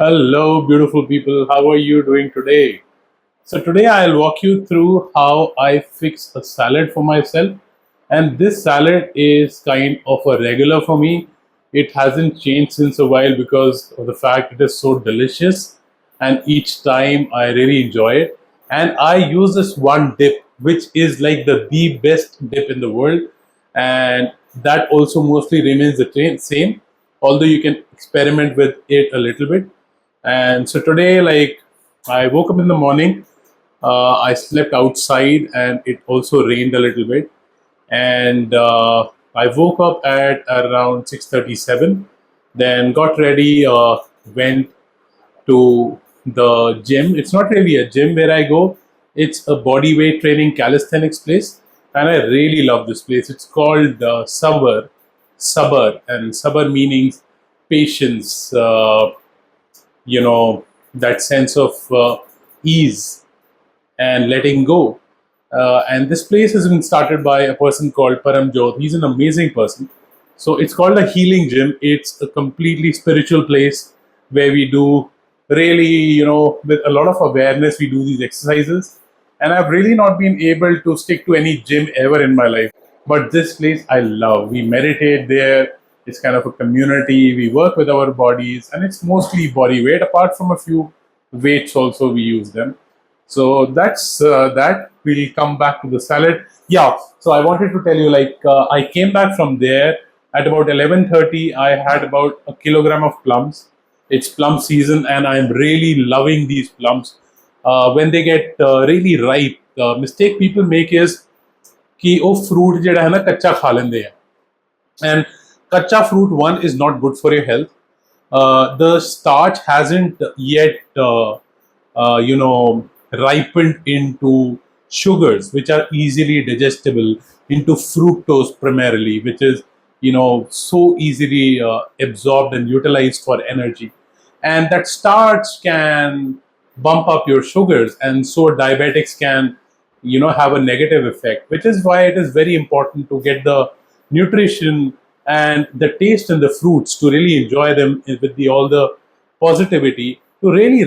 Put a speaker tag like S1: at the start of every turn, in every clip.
S1: Hello, beautiful people. How are you doing today? So, today I'll walk you through how I fix a salad for myself. And this salad is kind of a regular for me. It hasn't changed since a while because of the fact it is so delicious. And each time I really enjoy it. And I use this one dip, which is like the best dip in the world. And that also mostly remains the same, although you can experiment with it a little bit. And so today, like, I woke up in the morning, I slept outside, and it also rained a little bit. And I woke up at around 6:37, then got ready, went to the gym. It's not really a gym where I go, it's a body weight training calisthenics place. And I really love this place. It's called Sabar, and Sabar meaning patience. That sense of ease and letting go. And this place has been started by a person called Paramjot. He's an amazing person. So it's called a healing gym. It's a completely spiritual place where we do really, with a lot of awareness, we do these exercises. And I've really not been able to stick to any gym ever in my life. But this place I love. We meditate there. It's kind of a community. We work with our bodies, and it's mostly body weight. Apart from a few weights, also we use them. So that's that. We'll come back to the salad. Yeah. So I wanted to tell you, like, I came back from there at about 11:30. I had about a kilogram of plums. It's plum season, and I'm really loving these plums. When they get really ripe, the mistake people make is कि ਉਹ fruit ਜਿਹੜਾ ਹੈ ਨਾ ਕੱਚਾ ਖਾ ਲੈਂਦੇ ਆ and kacha fruit one is not good for your health. The starch hasn't yet ripened into sugars which are easily digestible, into fructose primarily, which is so easily absorbed and utilized for energy. And that starch can bump up your sugars, and so diabetics can have a negative effect, which is why it is very important to get the nutrition and the taste in the fruits to really enjoy them with all the positivity, to really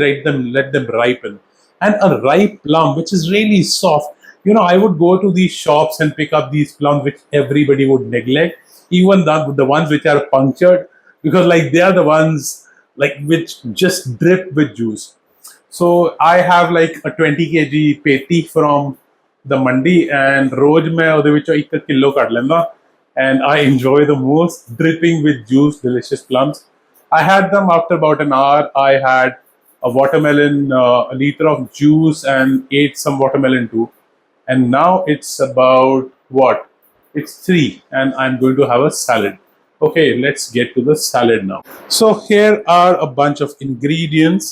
S1: let them ripen. And a ripe plum which is really soft, I would go to these shops and pick up these plums which everybody would neglect, even the ones which are punctured, because like they are the ones like which just drip with juice. So I have like a 20 kg peti from the mandi, and रोज मैं ਉਹਦੇ ਵਿੱਚੋਂ 1 kilo ਕੱਢ ਲੈਂਦਾ, and I enjoy the most, dripping with juice, delicious plums. I had them after about an hour. I had a watermelon, a liter of juice, and ate some watermelon too. And now it's about what? It's 3, and I'm going to have a salad. Okay, let's get to the salad now. So here are a bunch of ingredients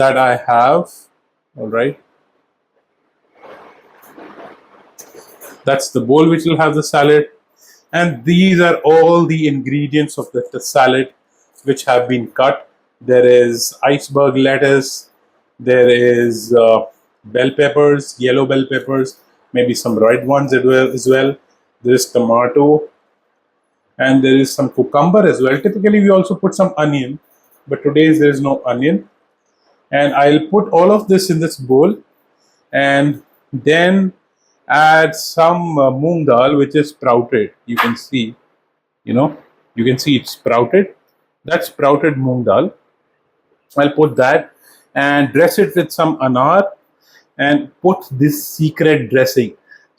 S1: that I have. All right. That's the bowl which will have the salad. And these are all the ingredients of the salad which have been cut. There is iceberg lettuce. There is bell peppers, yellow bell peppers, maybe some red ones as well. There is tomato. And there is some cucumber as well. Typically, we also put some onion. But today there is no onion. And I'll put all of this in this bowl. And then add some moong dal which is sprouted. You can see it's sprouted. That's sprouted moong dal. I'll put that and dress it with some anar and put this secret dressing.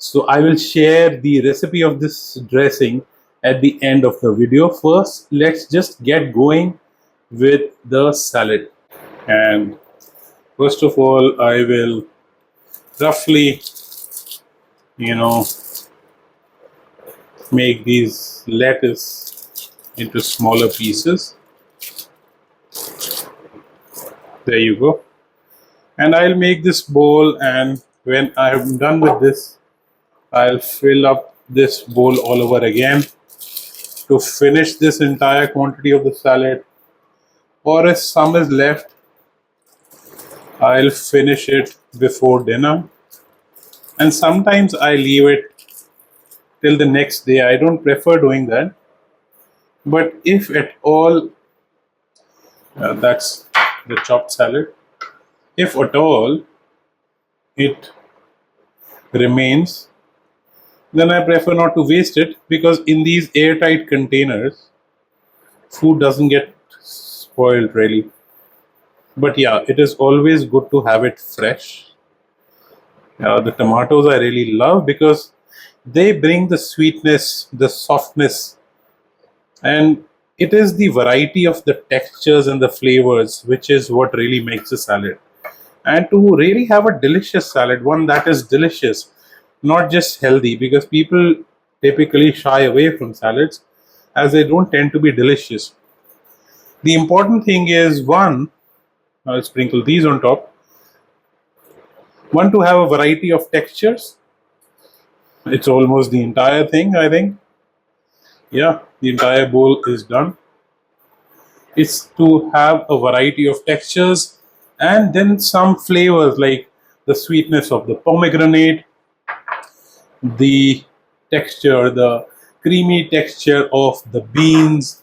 S1: So I will share the recipe of this dressing at the end of the video. First, let's just get going with the salad. And first of all, I will roughly make these lettuce into smaller pieces. There you go. And I'll make this bowl, and when I'm done with this, I'll fill up this bowl all over again to finish this entire quantity of the salad. Or if some is left, I'll finish it before dinner. And sometimes I leave it till the next day. I don't prefer doing that. But if at all, that's the chopped salad. If at all it remains, then I prefer not to waste it, because in these airtight containers, food doesn't get spoiled really. But yeah, it is always good to have it fresh. The tomatoes I really love because they bring the sweetness, the softness, and it is the variety of the textures and the flavors which is what really makes a salad. And to really have a delicious salad, one that is delicious, not just healthy, because people typically shy away from salads as they don't tend to be delicious. The important thing is, one, I'll sprinkle these on top, one, to have a variety of textures. It's almost the entire thing, I think. Yeah, the entire bowl is done. It's to have a variety of textures and then some flavors like the sweetness of the pomegranate, the texture, the creamy texture of the beans,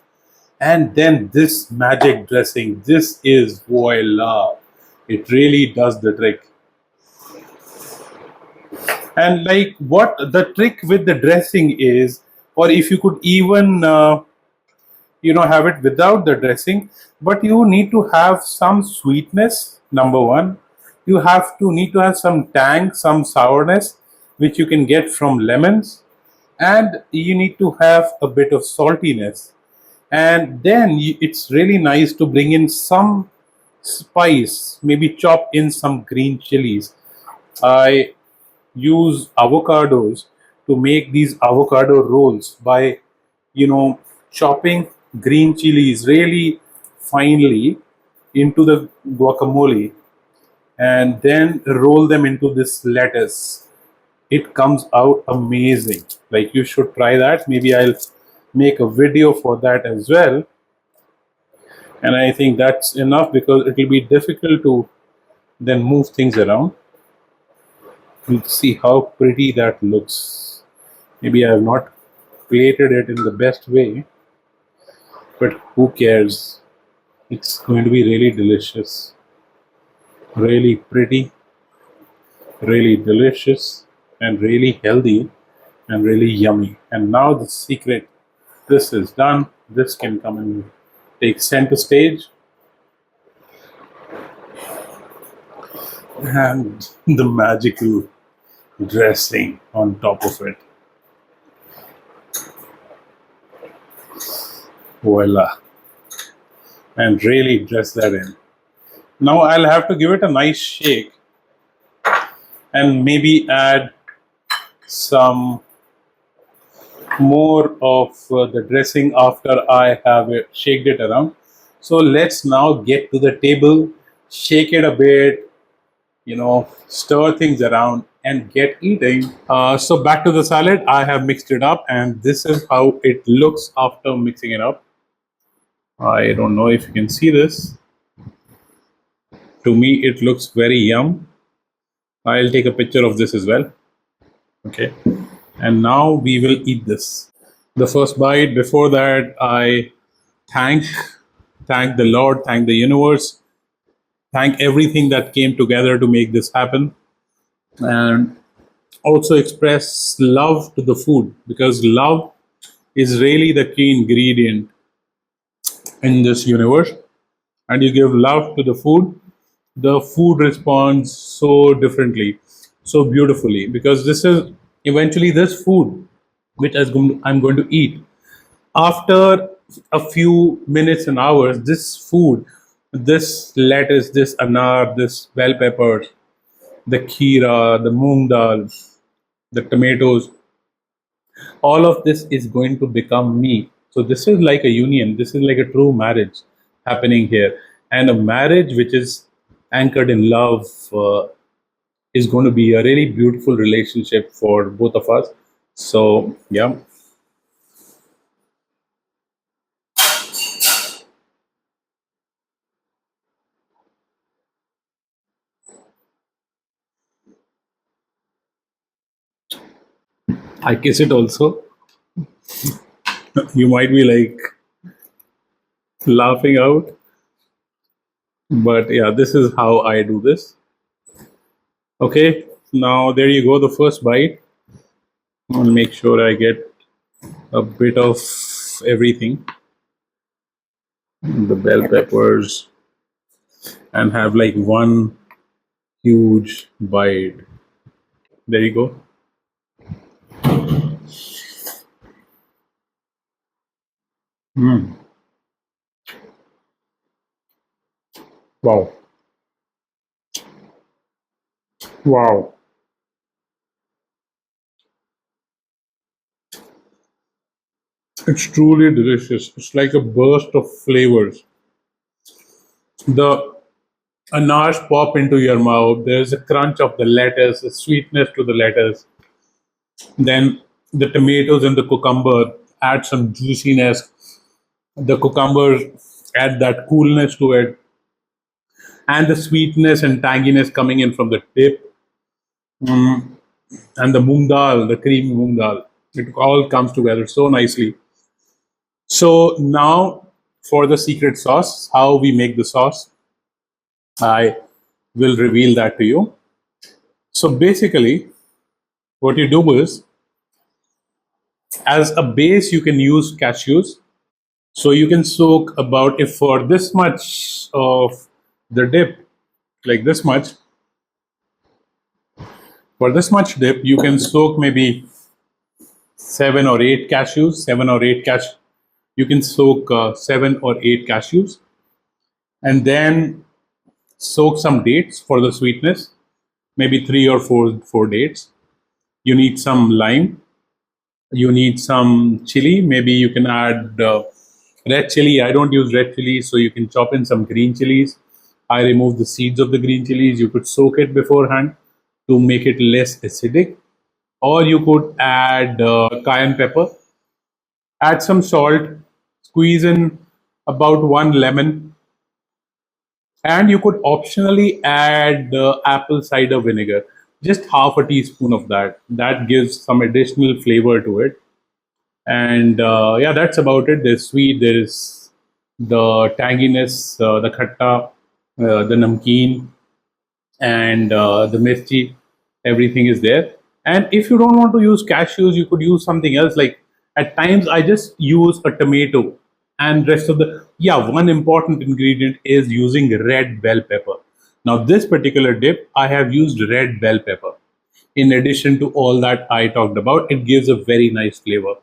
S1: and then this magic dressing. This is voila. It really does the trick. And like what the trick with the dressing is, or if you could even have it without the dressing, but you need to have some sweetness, number one. You have to need to have some tang, some sourness, which you can get from lemons, and you need to have a bit of saltiness. And then it's really nice to bring in some spice, maybe chop in some green chilies. I use avocados to make these avocado rolls by chopping green chilies really finely into the guacamole, and then roll them into this lettuce. It comes out amazing. Like, you should try that. Maybe I'll make a video for that as well. And I think that's enough because it will be difficult to then move things around. We'll see how pretty that looks. Maybe I have not plated it in the best way, but who cares? It's going to be really delicious, really pretty, really delicious, and really healthy, and really yummy. And now the secret, this is done. This can come and take center stage, and the magical dressing on top of it. Voila. And really dress that in. Now I'll have to give it a nice shake and maybe add some more of the dressing after I have shaked it around. So let's now get to the table, shake it a bit, stir things around and get eating. So back to the salad. I have mixed it up, and this is how it looks after mixing it up. I don't know if you can see this. To me, it looks very yum. I'll take a picture of this as well. Okay. And now we will eat this. The first bite. Before that, I thank the Lord, thank the universe, thank everything that came together to make this happen, and also express love to the food, because love is really the key ingredient in this universe. And you give love to the food responds so differently, so beautifully, because this is eventually this food which I'm going to eat. After a few minutes and hours, this food, this lettuce, this anar, this bell pepper, the kheera, the moong dal, the tomatoes, all of this is going to become me. So this is like a union. This is like a true marriage happening here, and a marriage which is anchored in love is going to be a really beautiful relationship for both of us. So yeah, I kiss it also. You might be like laughing out. But yeah, this is how I do this. Okay, now there you go, the first bite. I'll make sure I get a bit of everything, the bell peppers, and have like one huge bite. There you go. Mm. Wow. Wow. It's truly delicious. It's like a burst of flavors. The ananas pop into your mouth. There's a crunch of the lettuce, a sweetness to the lettuce. Then the tomatoes and the cucumber add some juiciness. The cucumbers add that coolness to it, and the sweetness and tanginess coming in from the tip. Mm, and the moong dal, the creamy moong dal. It all comes together so nicely. So now for the secret sauce, how we make the sauce, I will reveal that to you. So basically, what you do is, as a base, you can use cashews. So you can soak about, if for this much of the dip, like this much, for this much dip, you can soak maybe 7 or 8 cashews, 7 or 8 you can soak 7 or 8 cashews, and then soak some dates for the sweetness, maybe 3 or 4 dates. You need some lime, you need some chili, maybe you can add red chili. I don't use red chili, so you can chop in some green chilies. I remove the seeds of the green chilies. You could soak it beforehand to make it less acidic, or you could add cayenne pepper, add some salt, squeeze in about one lemon, and you could optionally add apple cider vinegar, just half a teaspoon of that. That gives some additional flavor to it. And yeah, that's about it. There's sweet, there's the tanginess, the khatta, the namkeen, and the mirchi. Everything is there. And if you don't want to use cashews, you could use something else. Like at times, I just use a tomato, and rest of the, yeah. One important ingredient is using red bell pepper. Now, this particular dip, I have used red bell pepper. In addition to all that I talked about, it gives a very nice flavor.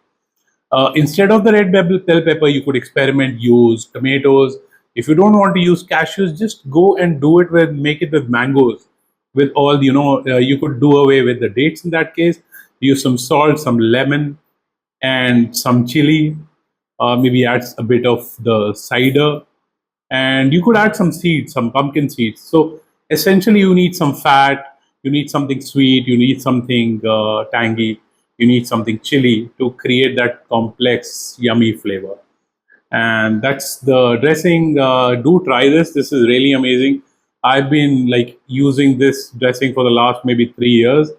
S1: Instead of the red bell pepper, you could experiment, use tomatoes. If you don't want to use cashews, just go and do it with, make it with mangoes. With all, you could do away with the dates in that case. Use some salt, some lemon, and some chili. Maybe add a bit of the cider, and you could add some seeds, some pumpkin seeds. So essentially, you need some fat, you need something sweet, you need something tangy, you need something chili to create that complex, yummy flavor. And that's the dressing. Do try this. This is really amazing. I've been like using this dressing for the last maybe 3 years,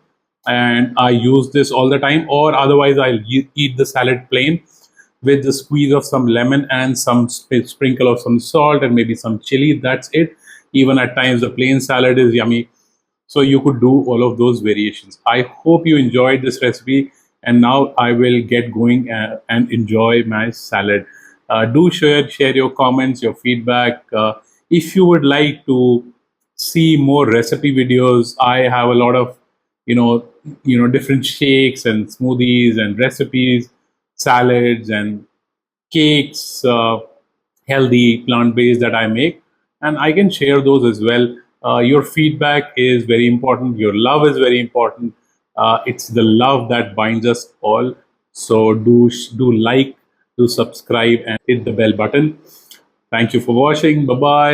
S1: and I use this all the time. Or otherwise, I'll eat the salad plain with the squeeze of some lemon and some sprinkle of some salt and maybe some chili. That's it. Even at times, the plain salad is yummy. So you could do all of those variations. I hope you enjoyed this recipe, and now I will get going and enjoy my salad. Do share your comments, your feedback. If you would like to see more recipe videos, I have a lot of you know different shakes and smoothies and recipes, salads and cakes, healthy, plant based, that I make, and I can share those as well. Your feedback is very important. Your love is very important. It's the love that binds us all. So do like, do subscribe, and hit the bell button. Thank you for watching. Bye bye.